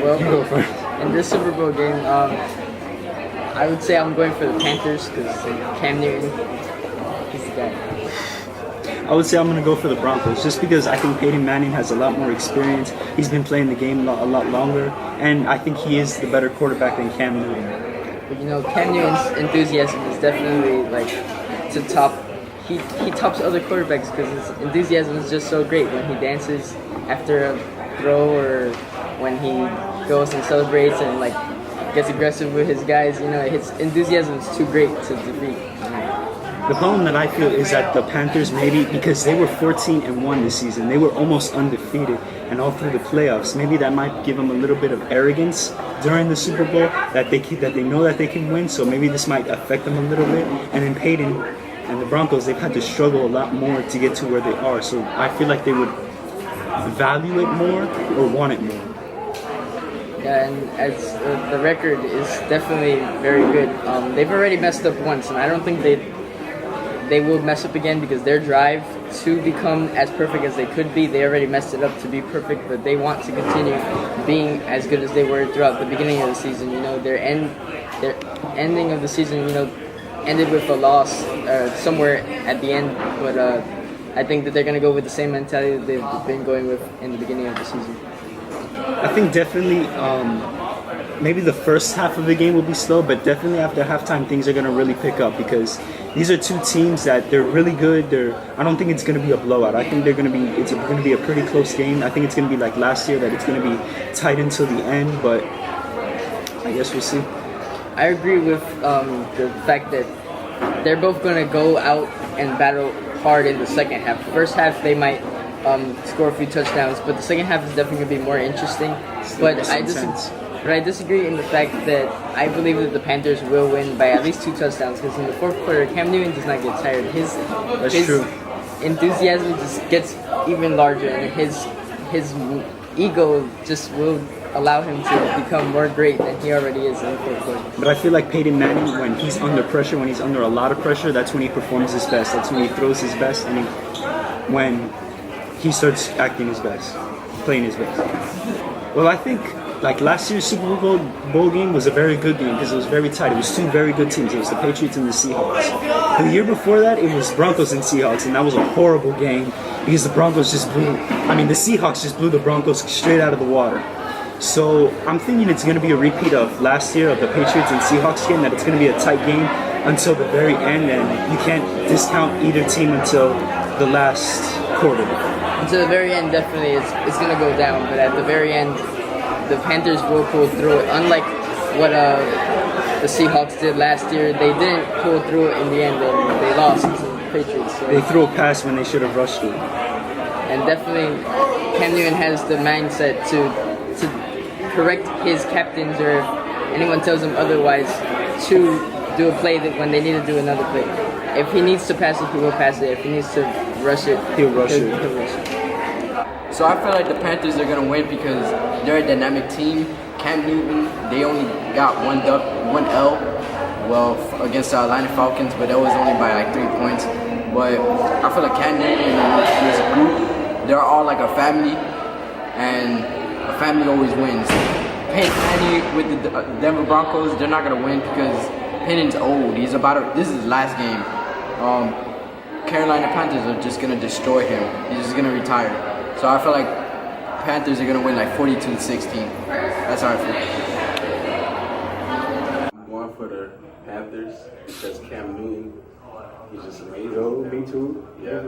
Well, You go first. in this Super Bowl game, I would say I'm going for the Panthers because Cam Newton, he's the guy. I would say I'm going to go for the Broncos just because I think Peyton Manning has a lot more experience. He's been playing the game a lot longer, and I think he is the better quarterback than Cam Newton. But Cam Newton's enthusiasm is definitely like to top. He tops other quarterbacks because his enthusiasm is just so great when he dances after a throw or when he goes and celebrates and like gets aggressive with his guys. His enthusiasm is too great to defeat. The problem that I feel is that the Panthers, maybe because they were 14-1 this season, they were almost undefeated, and all through the playoffs, maybe that might give them a little bit of arrogance during the Super Bowl that they know that they can win. So maybe this might affect them a little bit. And then Peyton and the Broncos, they've had to struggle a lot more to get to where they are. So I feel like they would value it more or want it more. Yeah, and as the record is definitely very good. They've already messed up once, and I don't think they will mess up again because their drive to become as perfect as they could be, they already messed it up to be perfect, but they want to continue being as good as they were throughout the beginning of the season. Their ending of the season, ended with a loss somewhere at the end, but I think that they're going to go with the same mentality that they've been going with in the beginning of the season. I think definitely maybe the first half of the game will be slow, but definitely after halftime things are going to really pick up because these are two teams that they're really good. I don't think it's going to be a blowout. I think it's going to be a pretty close game. I think it's going to be like last year that it's going to be tight until the end, but I guess we'll see. I agree with the fact that they're both going to go out and battle hard in the second half. First half they might score a few touchdowns, but the second half is definitely going to be more interesting. But I disagree in the fact that I believe that the Panthers will win by at least 2 touchdowns because in the fourth quarter, Cam Newton does not get tired. His true. enthusiasm just gets even larger, and his ego just will allow him to become more great than he already is in the fourth quarter. But I feel like Peyton Manning, when he's under pressure, when he's under a lot of pressure, that's when he performs his best. That's when he throws his best, and when he starts acting his best, playing his best. Well, I think like last year's Super Bowl game was a very good game because it was very tight. It was 2 very good teams. It was the Patriots and the Seahawks. The year before that, it was Broncos and Seahawks, and that was a horrible game because the Seahawks just blew the Broncos straight out of the water. So I'm thinking it's going to be a repeat of last year of the Patriots and Seahawks game, that it's going to be a tight game until the very end, and you can't discount either team until the last quarter. Until the very end, definitely it's going to go down, but at the very end, the Panthers will pull through it. Unlike what the Seahawks did last year, they didn't pull through it in the end, and they lost to the Patriots. So. They threw a pass when they should have rushed it. And definitely, Cam Newton has the mindset to correct his captains, or if anyone tells him otherwise, to do a play that when they need to do another play. If he needs to pass it, he will pass it. If he needs to rush it, he'll rush it. So I feel like the Panthers are going to win because they're a dynamic team. Cam Newton, they only got one L, against the Carolina Falcons, but that was only by like 3 points. But I feel like Cam Newton and his group, they're all like a family, and a family always wins. Peyton Manning with the Denver Broncos, they're not going to win because Peyton's old. This is his last game. Carolina Panthers are just going to destroy him. He's just going to retire. So I feel like Panthers are going to win like 42-16. That's how I feel. I'm going for the Panthers because Cam Newton, he's just amazing. Yo, me too. Yeah,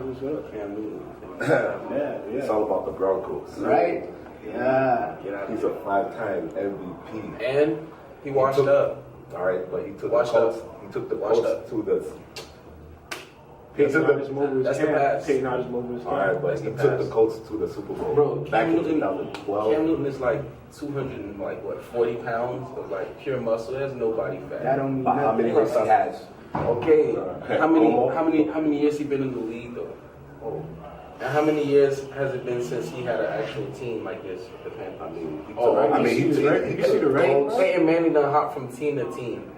Cam Newton. Yeah. It's all about the Broncos. Right? Yeah. He's a 5-time MVP. And he washed up. All right, but he took Washed the Colts. up. He took the Washed Colts up. to the. That's the pass. All right, but he took the Colts to the Super Bowl. Bro, back Cam in Newton, 2012. Cam Newton is like 240 pounds of like pure muscle. There's no body fat. That don't mean How many rings he has? Okay. How many years he been in the league though? Oh. And how many years has it been since he had an actual team like this with the Panthers? I mean, he see the rings. Peyton Manning done hop from team to team.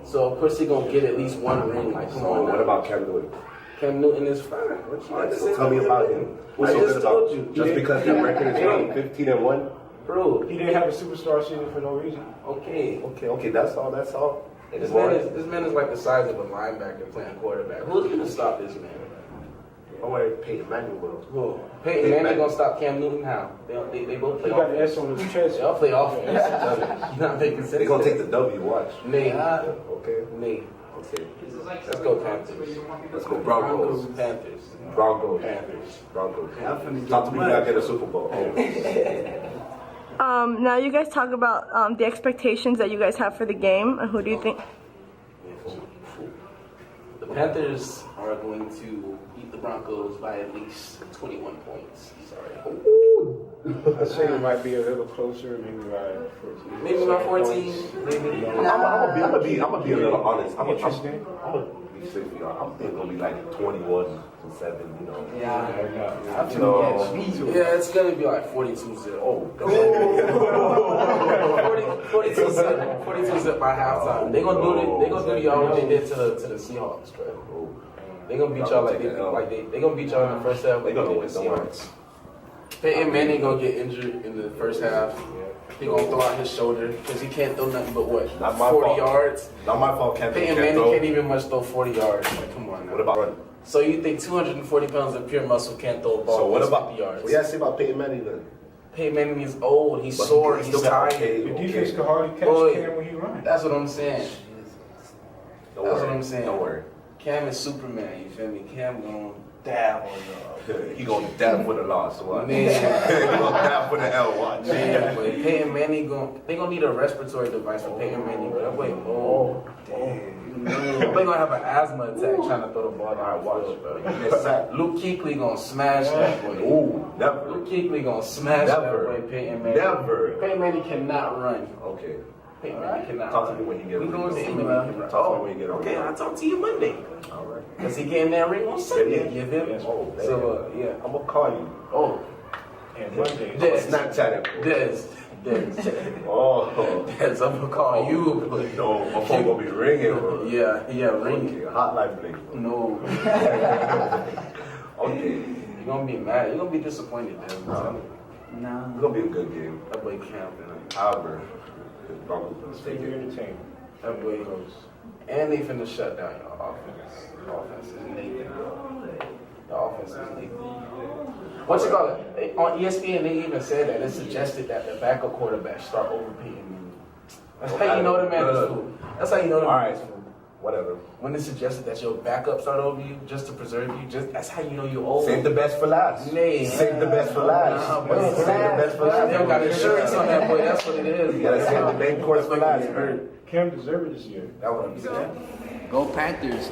So of course he gonna get at least 1 ring. Like, come on. What about Cam Newton? Cam Newton is fine. All right, so tell me about him. I just told you. Just because the record is only 15-1. Bro, He didn't have a superstar season for no reason. okay. Okay, that's all. That's all. This man is like the size of a linebacker playing quarterback. Who's gonna stop this man? I'm like Peyton Manning will. Who? Peyton Manning gonna stop Cam Newton? How? They both He play got the offense. S on his chest. They all play offense. You're not making sense. They're gonna take the W. Watch. Nate. Okay. Nate. Okay. Let's go Panthers. Let's go Broncos. Panthers. Broncos. Panthers. Broncos. Talk to me when I get a Super Bowl. Now you guys talk about the expectations that you guys have for the game. Who do you think? The Panthers are going to beat the Broncos by at least 21 points. Sorry. I say it might be a little closer, maybe by 14. Maybe about 14. Maybe. I'm gonna be a little honest. I'm gonna Interesting. be safe for y'all. I'm thinking it's gonna be like 21-7. You know. Yeah. You know. Yeah, it's gonna be like 42-0. Oh. 42-0 by halftime. They're gonna do to y'all what they did to the Seahawks, bro. They're gonna beat y'all like they gonna beat y'all in the first half. They gonna win. the Seahawks. Peyton Manning gonna get injured in the first half. He gonna throw out his shoulder because he can't throw nothing but what? Not my 40 fault. yards. Not my fault. Peyton Manning can't even much throw 40 yards. Like, come on now. What about running? So you think 240 pounds of pure muscle can't throw a ball? So what past about 50 yards? What you gotta say about Peyton Manning then? Peyton Manning is old. He's But sore. he He's still got tired. okay. The defense can hardly catch Boy. Cam when he runs. That's what I'm saying. Don't That's worry. what I'm saying. Don't worry. Cam is Superman. You feel me? Cam gonna dab on y'all. He gonna dab for the loss. Watch. Man. He gonna dab for the L. Watch. Man, but Peyton Manning they gonna need a respiratory device for Peyton Manning. But that way, they gonna have an asthma attack trying to throw the ball down the field, bro. Luke Kuechly gonna smash that boy. Ooh, never. Luke Kuechly gonna smash Never. that boy. Peyton Manning. Never. Peyton Manning cannot run. Okay. Peyton Manning cannot Talk to run. me when you get We a gonna ring. see man. Talk to me when you get a Okay, ring. I'll talk to you Monday. All right. Cause he getting that ring on Sunday. Yeah. You feel me? Oh, So yeah. I'm gonna call you. Oh, And Monday. Des. Snapchat it. Des. Oh. Des, I'm gonna call you. But No, my phone gonna be ringing, bro. yeah, ring. Okay, hotline bling. No. Okay. You're gonna be mad. You're gonna be disappointed, Des. I'm telling you. It's gonna be a good game. That boy camping. However, the Broncos gonna It's take very it. entertaining. That boy goes. And they finna shut down your offense. The offense is naked. The offense is naked. What you call it? On ESPN, they even said that. They suggested that the backup quarterback start over Peyton Manning. That's how you know the man is fool. That's how you know the man is fool. Whatever. When they suggested that your backup start over you just to preserve you, that's how you know you're old. Save the best for last. Nay. Save the best for last. Nah, boy. Save the best for They last. don't got insurance on that boy. That's what it is. You gotta save the main course for last. Cam deserved it this year. That's what I'm saying. Go Panthers.